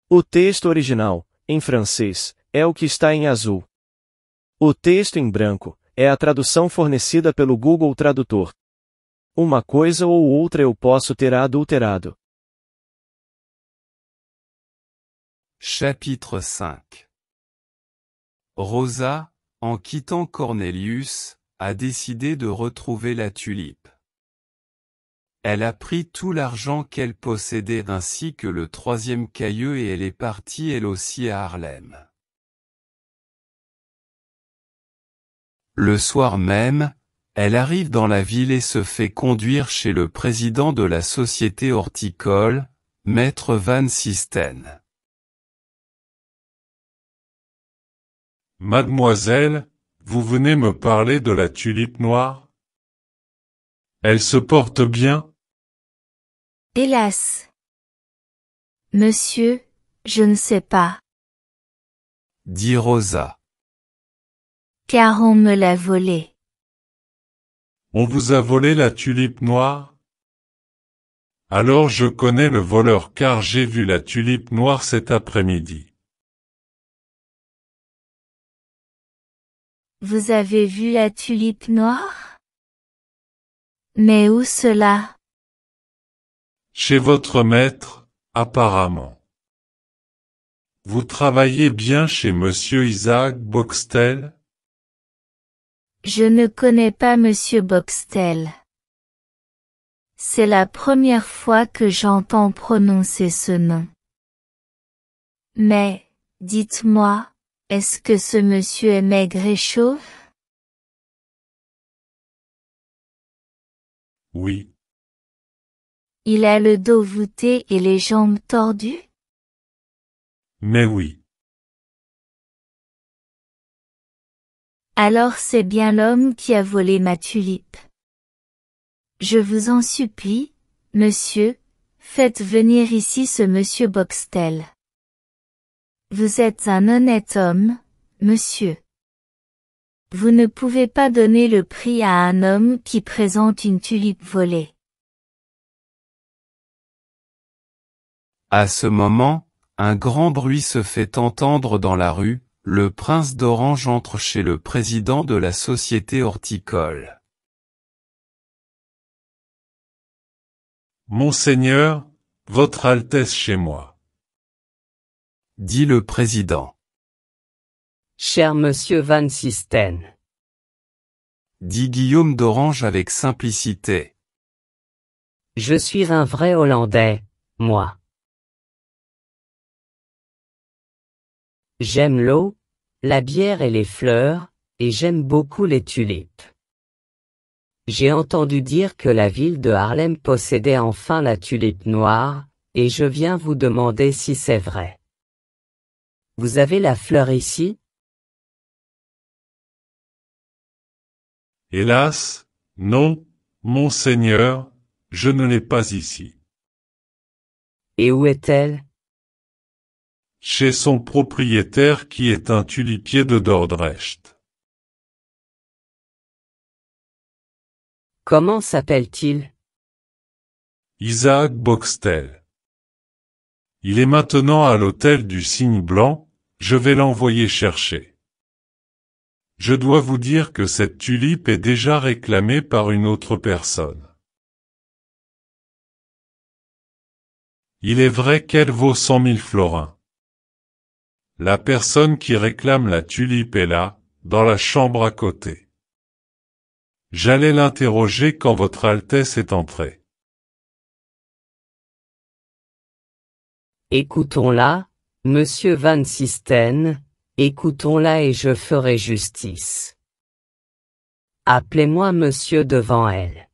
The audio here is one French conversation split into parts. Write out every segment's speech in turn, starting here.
O texto original, em francês, é o que está em azul. O texto em branco é a tradução fornecida pelo Google Tradutor. Uma coisa ou outra eu posso ter adulterado. Chapitre 5. Rosa, en quittant Cornelius, a décidé de retrouver la tulipe. Elle a pris tout l'argent qu'elle possédait ainsi que le 3e caillou et elle est partie elle aussi à Harlem. Le soir même, elle arrive dans la ville et se fait conduire chez le président de la société horticole, Maître Van Systen. Mademoiselle, vous venez me parler de la tulipe noire? Elle se porte bien? Hélas. Monsieur, je ne sais pas. Dit Rosa. Car on me l'a volée. On vous a volé la tulipe noire? Alors je connais le voleur car j'ai vu la tulipe noire cet après-midi. Vous avez vu la tulipe noire? Mais où cela? Chez votre maître, apparemment. Vous travaillez bien chez Monsieur Isaac Boxtel? Je ne connais pas Monsieur Boxtel. C'est la première fois que j'entends prononcer ce nom. Mais, dites-moi, est-ce que ce monsieur est maigre et chauve? Oui. Il a le dos voûté et les jambes tordues? Mais oui. Alors c'est bien l'homme qui a volé ma tulipe. Je vous en supplie, monsieur, faites venir ici ce monsieur Boxtel. Vous êtes un honnête homme, monsieur. Vous ne pouvez pas donner le prix à un homme qui présente une tulipe volée. À ce moment, un grand bruit se fait entendre dans la rue, le prince d'Orange entre chez le président de la société horticole. Monseigneur, Votre Altesse chez moi. Dit le président. Cher monsieur Van Systen. Dit Guillaume d'Orange avec simplicité. Je suis un vrai Hollandais, moi. J'aime l'eau, la bière et les fleurs, et j'aime beaucoup les tulipes. J'ai entendu dire que la ville de Harlem possédait enfin la tulipe noire, et je viens vous demander si c'est vrai. Vous avez la fleur ici? Hélas, non, monseigneur, je ne l'ai pas ici. Et où est-elle? Chez son propriétaire qui est un tulipier de Dordrecht. Comment s'appelle-t-il? Isaac Boxtel. Il est maintenant à l'hôtel du Cygne Blanc, je vais l'envoyer chercher. Je dois vous dire que cette tulipe est déjà réclamée par une autre personne. Il est vrai qu'elle vaut 100 000 florins. La personne qui réclame la tulipe est là, dans la chambre à côté. J'allais l'interroger quand votre Altesse est entrée. Écoutons-la, monsieur Van Systen, écoutons-la et je ferai justice. Appelez-moi monsieur devant elle.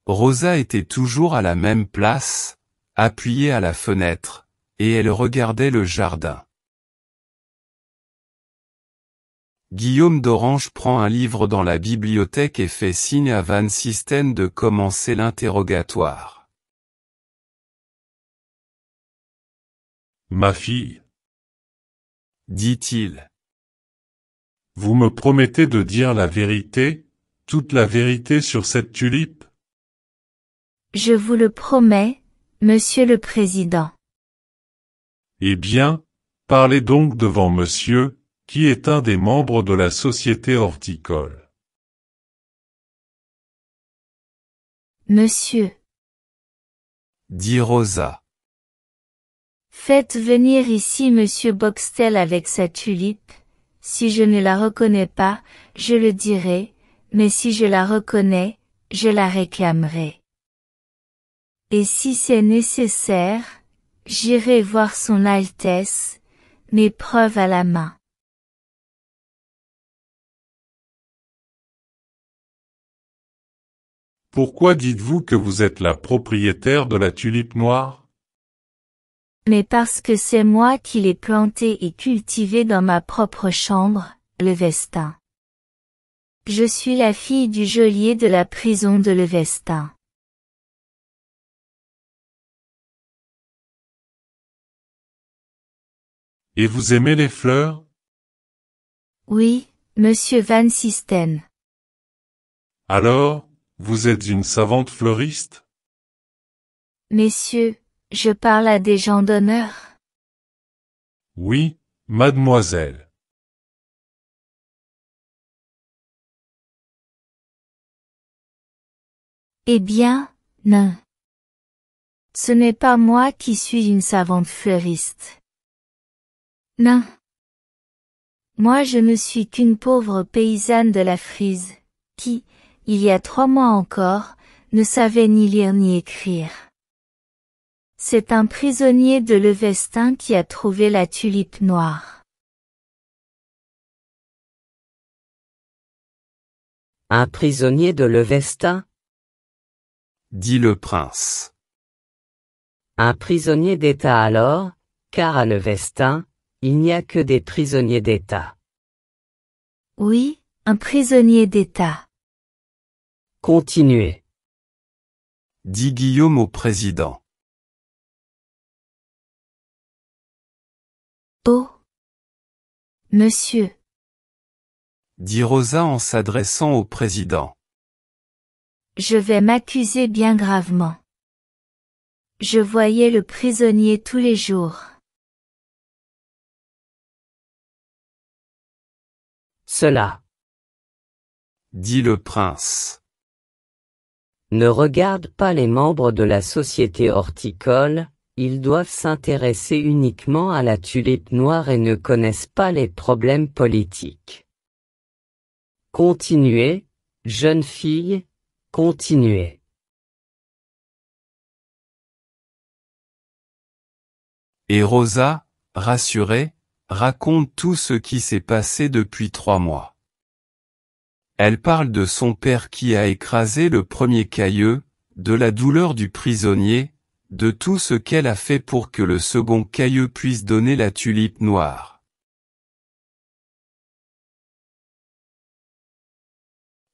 Rosa était toujours à la même place, appuyée à la fenêtre, et elle regardait le jardin. Guillaume d'Orange prend un livre dans la bibliothèque et fait signe à Van Systen de commencer l'interrogatoire. Ma fille, dit-il. Vous me promettez de dire la vérité, toute la vérité sur cette tulipe? Je vous le promets, Monsieur le Président. Eh bien, parlez donc devant monsieur, qui est un des membres de la société horticole. Monsieur. dit Rosa. Faites venir ici Monsieur Boxtel avec sa tulipe. Si je ne la reconnais pas, je le dirai, mais si je la reconnais, je la réclamerai. Et si c'est nécessaire, j'irai voir son Altesse, mes preuves à la main. Pourquoi dites-vous que vous êtes la propriétaire de la tulipe noire? Mais parce que c'est moi qui l'ai plantée et cultivée dans ma propre chambre, Levestin. Je suis la fille du geôlier de la prison de Levestin. Et vous aimez les fleurs? Oui, Monsieur Van Sisten. Alors, vous êtes une savante fleuriste? Messieurs, je parle à des gens d'honneur. Oui, mademoiselle. Eh bien, non. Ce n'est pas moi qui suis une savante fleuriste. Non. Moi je ne suis qu'une pauvre paysanne de la Frise, qui, il y a 3 mois encore, ne savait ni lire ni écrire. C'est un prisonnier de Levestin qui a trouvé la tulipe noire. Un prisonnier de Levestin? dit le prince. Un prisonnier d'État alors, car à Levestin, il n'y a que des prisonniers d'État. Oui, un prisonnier d'État. Continuez. dit Guillaume au président. Oh. Monsieur. dit Rosa en s'adressant au président. Je vais m'accuser bien gravement. Je voyais le prisonnier tous les jours. Cela dit le prince. ne regarde pas les membres de la société horticole, ils doivent s'intéresser uniquement à la tulipe noire et ne connaissent pas les problèmes politiques. Continuez, jeune fille, continuez. Et Rosa, rassurée, raconte tout ce qui s'est passé depuis 3 mois. Elle parle de son père qui a écrasé le premier cailleux, de la douleur du prisonnier, de tout ce qu'elle a fait pour que le second cailleux puisse donner la tulipe noire.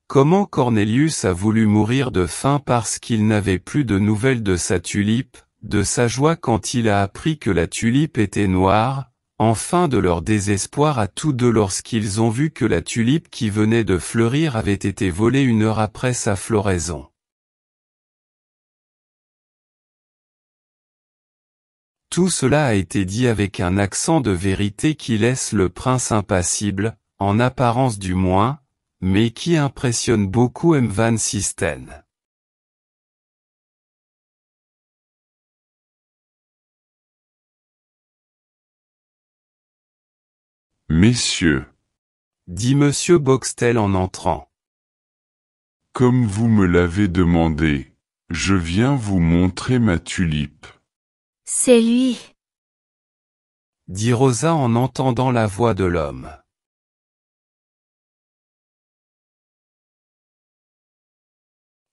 Comment Cornelius a voulu mourir de faim parce qu'il n'avait plus de nouvelles de sa tulipe, de sa joie quand il a appris que la tulipe était noire, enfin de leur désespoir à tous deux lorsqu'ils ont vu que la tulipe qui venait de fleurir avait été volée 1 heure après sa floraison. Tout cela a été dit avec un accent de vérité qui laisse le prince impassible, en apparence du moins, mais qui impressionne beaucoup M. Van Sisten. Messieurs, dit Monsieur Boxtel en entrant. comme vous me l'avez demandé, je viens vous montrer ma tulipe. C'est lui. dit Rosa en entendant la voix de l'homme.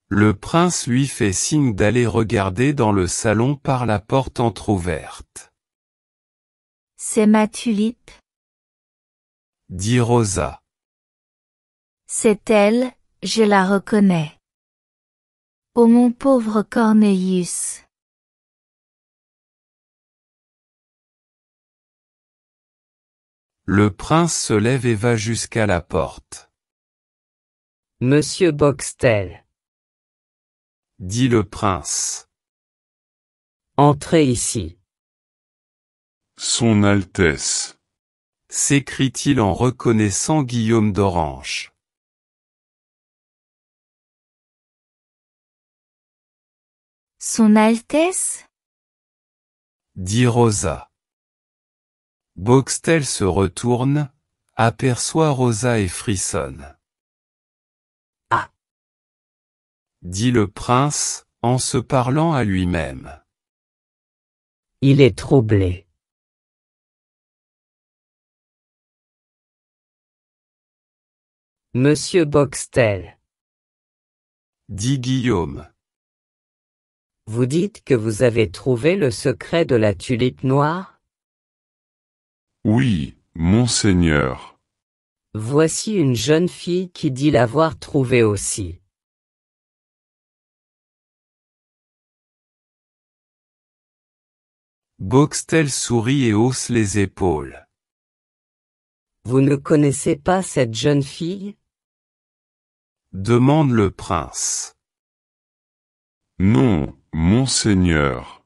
Le prince lui fait signe d'aller regarder dans le salon par la porte entr'ouverte. C'est ma tulipe. dit Rosa. C'est elle, je la reconnais. Oh mon pauvre Cornelius. Le prince se lève et va jusqu'à la porte. Monsieur Boxtel. dit le prince. Entrez ici. Son Altesse. s'écrie-t-il en reconnaissant Guillaume d'Orange. Son Altesse? Dit Rosa. Boxtel se retourne, aperçoit Rosa et frissonne. Ah! Dit le prince, en se parlant à lui-même. Il est troublé. Monsieur Boxtel, Dit Guillaume. vous dites que vous avez trouvé le secret de la tulipe noire? Oui, monseigneur. Voici une jeune fille qui dit l'avoir trouvé aussi. Boxtel sourit et hausse les épaules. Vous ne connaissez pas cette jeune fille? Demande le prince. Non, monseigneur.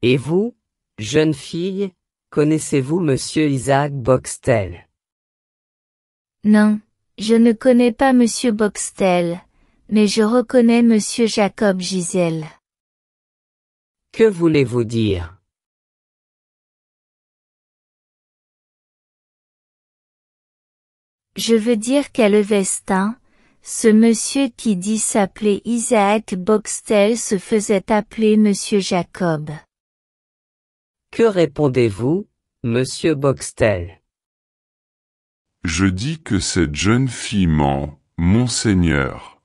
Et vous, jeune fille, connaissez-vous monsieur Isaac Boxtel? Non, je ne connais pas monsieur Boxtel, mais je reconnais monsieur Jacob Gisèle. Que voulez-vous dire? Je veux dire qu'à Levestin, ce monsieur qui dit s'appeler Isaac Boxtel se faisait appeler monsieur Jacob. Que répondez-vous, monsieur Boxtel? Je dis que cette jeune fille ment, monseigneur.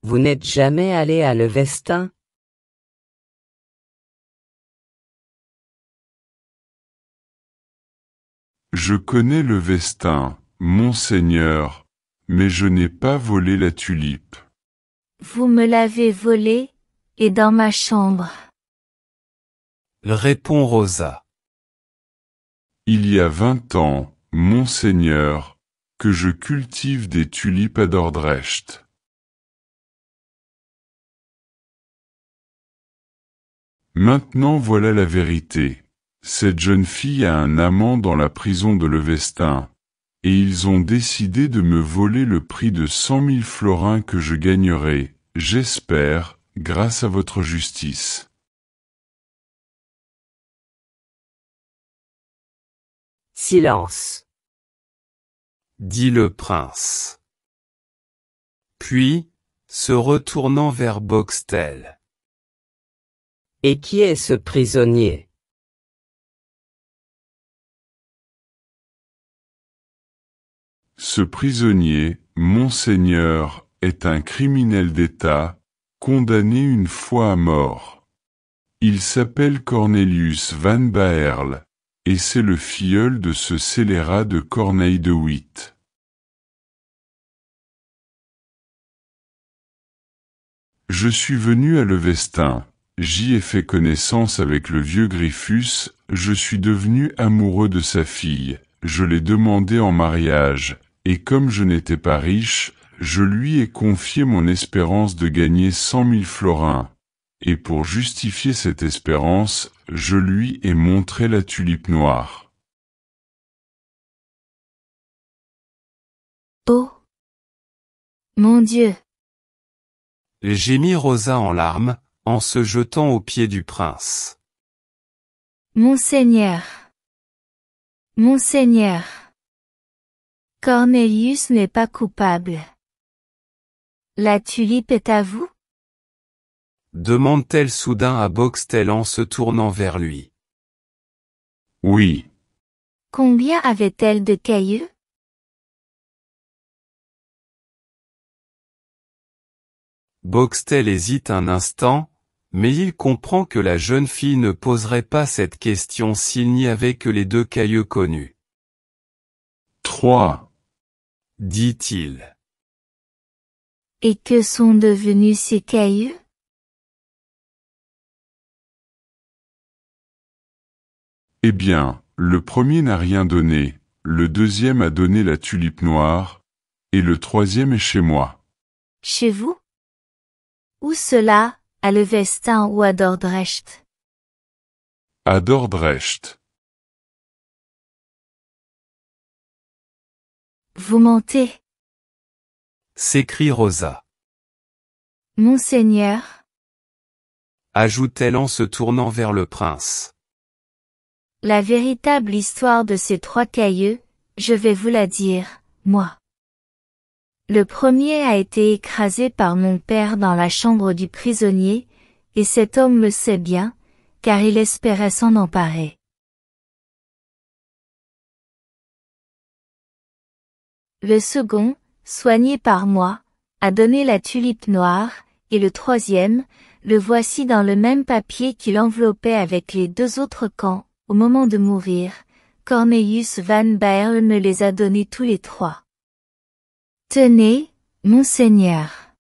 Vous n'êtes jamais allé à Levestin? Je connais le Vestin, monseigneur, mais je n'ai pas volé la tulipe. Vous me l'avez volé, et dans ma chambre. Répond Rosa. Il y a 20 ans, monseigneur, que je cultive des tulipes à Dordrecht. Maintenant voilà la vérité. Cette jeune fille a un amant dans la prison de Levestin, et ils ont décidé de me voler le prix de 100 000 florins que je gagnerai, j'espère, grâce à votre justice. Silence. Dit le prince. Puis, se retournant vers Boxtel. Et qui est ce prisonnier? Ce prisonnier, monseigneur, est un criminel d'État, condamné une fois à mort. Il s'appelle Cornelius van Baerle, et c'est le filleul de ce scélérat de Corneille de Witt. Je suis venu à Levestin, j'y ai fait connaissance avec le vieux Griffus, je suis devenu amoureux de sa fille, je l'ai demandé en mariage, et comme je n'étais pas riche, je lui ai confié mon espérance de gagner 100 000 florins. Et pour justifier cette espérance, je lui ai montré la tulipe noire. Oh! Mon Dieu! Gémit Rosa en larmes, en se jetant aux pieds du prince. Monseigneur! Monseigneur! Cornelius n'est pas coupable. La tulipe est à vous? Demande-t-elle soudain à Boxtel en se tournant vers lui. Oui. Combien avait-elle de cailloux? Boxtel hésite un instant, mais il comprend que la jeune fille ne poserait pas cette question s'il n'y avait que les 2 cailloux connus. 3. Dit-il. Et que sont devenus ces cailloux? Eh bien, le premier n'a rien donné, le deuxième a donné la tulipe noire, et le troisième est chez moi. Chez vous? Où cela, à Levestin ou à Dordrecht? À Dordrecht. Vous mentez. s'écrie Rosa. Monseigneur, Ajoute-t-elle en se tournant vers le prince. la véritable histoire de ces 3 cailleux, je vais vous la dire, moi. Le premier a été écrasé par mon père dans la chambre du prisonnier, et cet homme le sait bien, car il espérait s'en emparer. Le second, soigné par moi, a donné la tulipe noire, et le troisième, le voici dans le même papier qui l'enveloppait avec les 2 autres quand, au moment de mourir, Cornelius van Baerle me les a donnés tous les 3. Tenez, monseigneur.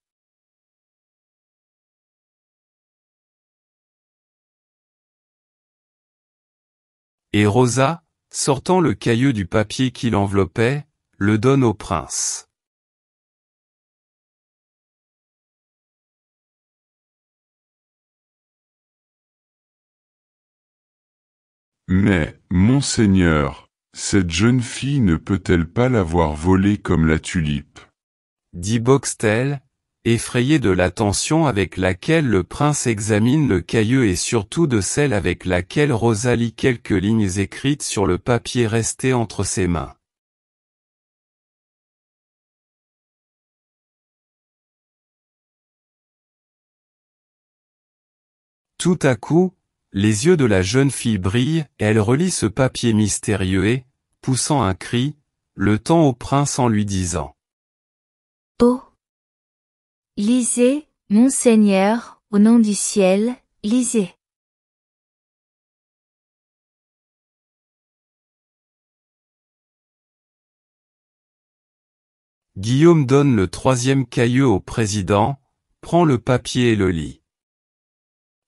Et Rosa, sortant le cailleux du papier qui l'enveloppait, le donne au prince. Mais, monseigneur, cette jeune fille ne peut-elle pas l'avoir volée comme la tulipe? Dit Boxtel, effrayé de l'attention avec laquelle le prince examine le cailleux et surtout de celle avec laquelle Rosa lit quelques lignes écrites sur le papier resté entre ses mains. Tout à coup, les yeux de la jeune fille brillent, et elle relit ce papier mystérieux et, poussant un cri, le tend au prince en lui disant « Oh! Lisez, monseigneur, au nom du ciel, lisez. » Guillaume donne le 3e cailleux au président, prend le papier et le lit.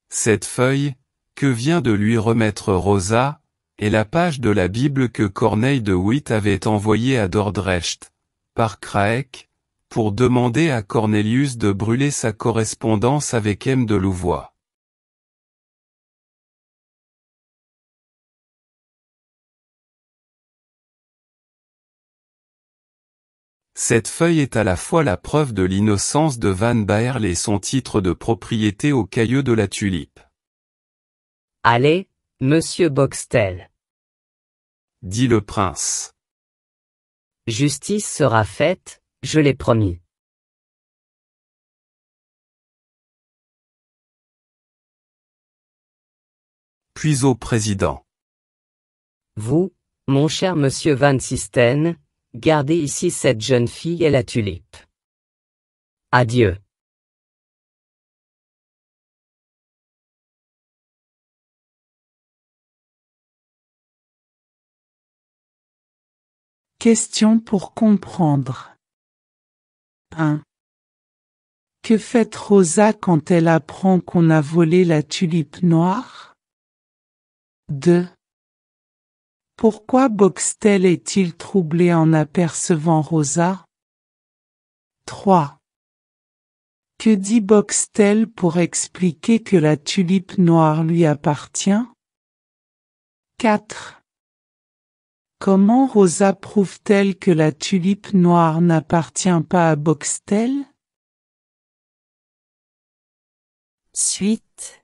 Cette feuille, que vient de lui remettre Rosa, est la page de la Bible que Corneille de Witt avait envoyée à Dordrecht, par Craeke, pour demander à Cornelius de brûler sa correspondance avec M. de Louvois. Cette feuille est à la fois la preuve de l'innocence de Van Baerle et son titre de propriété au cailleux de la tulipe. Allez, monsieur Boxtel. Dit le prince. Justice sera faite, je l'ai promis. Puis au président. Vous, mon cher monsieur Van Systen, gardez ici cette jeune fille et la tulipe. Adieu. Question pour comprendre. 1. Que fait Rosa quand elle apprend qu'on a volé la tulipe noire? 2. Pourquoi Boxtel est-il troublé en apercevant Rosa? 3. Que dit Boxtel pour expliquer que la tulipe noire lui appartient? 4. Comment Rosa prouve-t-elle que la tulipe noire n'appartient pas à Boxtel? Suite.